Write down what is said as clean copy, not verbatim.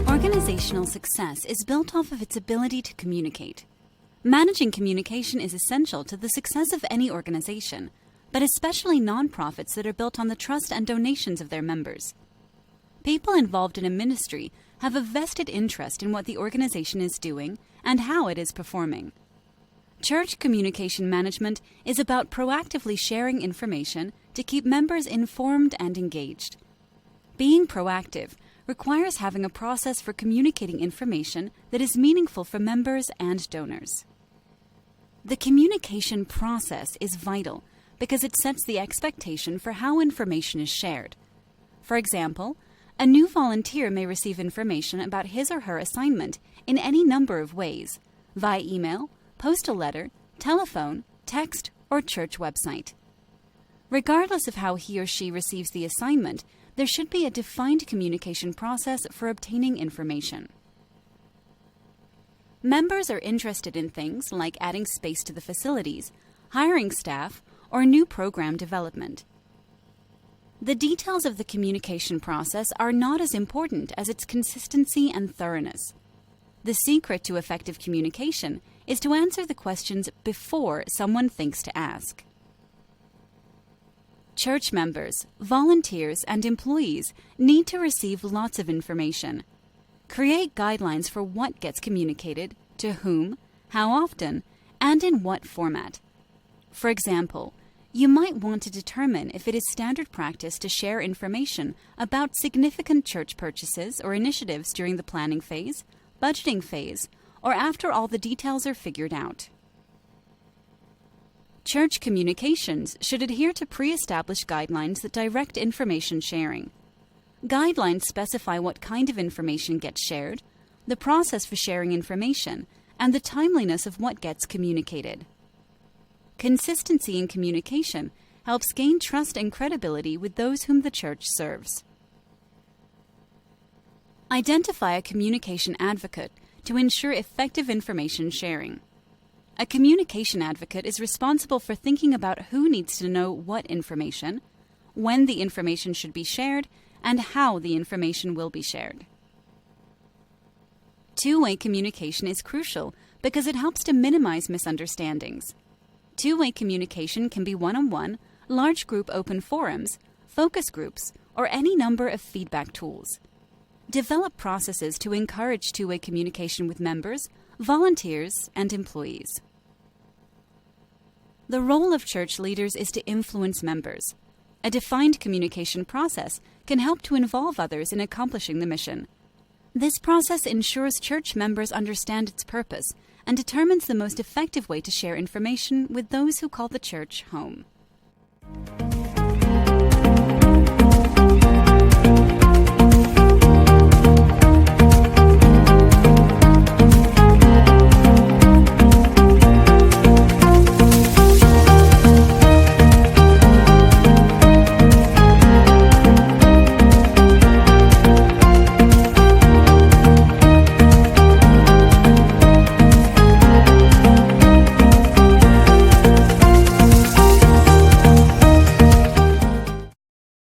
Organizational success is built off of its ability to communicate. Managing communication is essential to the success of any organization, but especially nonprofits that are built on the trust and donations of their members. People involved in a ministry have a vested interest in what the organization is doing and how it is performing. Church communication management is about proactively sharing information to keep members informed and engaged. Being proactive requires having a process for communicating information that is meaningful for members and donors. The communication process is vital because it sets the expectation for how information is shared. For example, a new volunteer may receive information about his or her assignment in any number of ways, via email, postal letter, telephone, text, or church website. Regardless of how he or she receives the assignment, there should be a defined communication process for obtaining information. Members are interested in things like adding space to the facilities, hiring staff, or new program development. The details of the communication process are not as important as its consistency and thoroughness. The secret to effective communication is to answer the questions before someone thinks to ask. Church members, volunteers, and employees need to receive lots of information. Create guidelines for what gets communicated, to whom, how often, and in what format. For example, you might want to determine if it is standard practice to share information about significant church purchases or initiatives during the planning phase, budgeting phase, or after all the details are figured out. Church communications should adhere to pre-established guidelines that direct information sharing. Guidelines specify what kind of information gets shared, the process for sharing information, and the timeliness of what gets communicated. Consistency in communication helps gain trust and credibility with those whom the church serves. Identify a communication advocate to ensure effective information sharing. A communication advocate is responsible for thinking about who needs to know what information, when the information should be shared, and how the information will be shared. Two-way communication is crucial because it helps to minimize misunderstandings. Two-way communication can be one-on-one, large group open forums, focus groups, or any number of feedback tools. Develop processes to encourage two-way communication with members, volunteers, and employees. The role of church leaders is to influence members. A defined communication process can help to involve others in accomplishing the mission. This process ensures church members understand its purpose and determines the most effective way to share information with those who call the church home.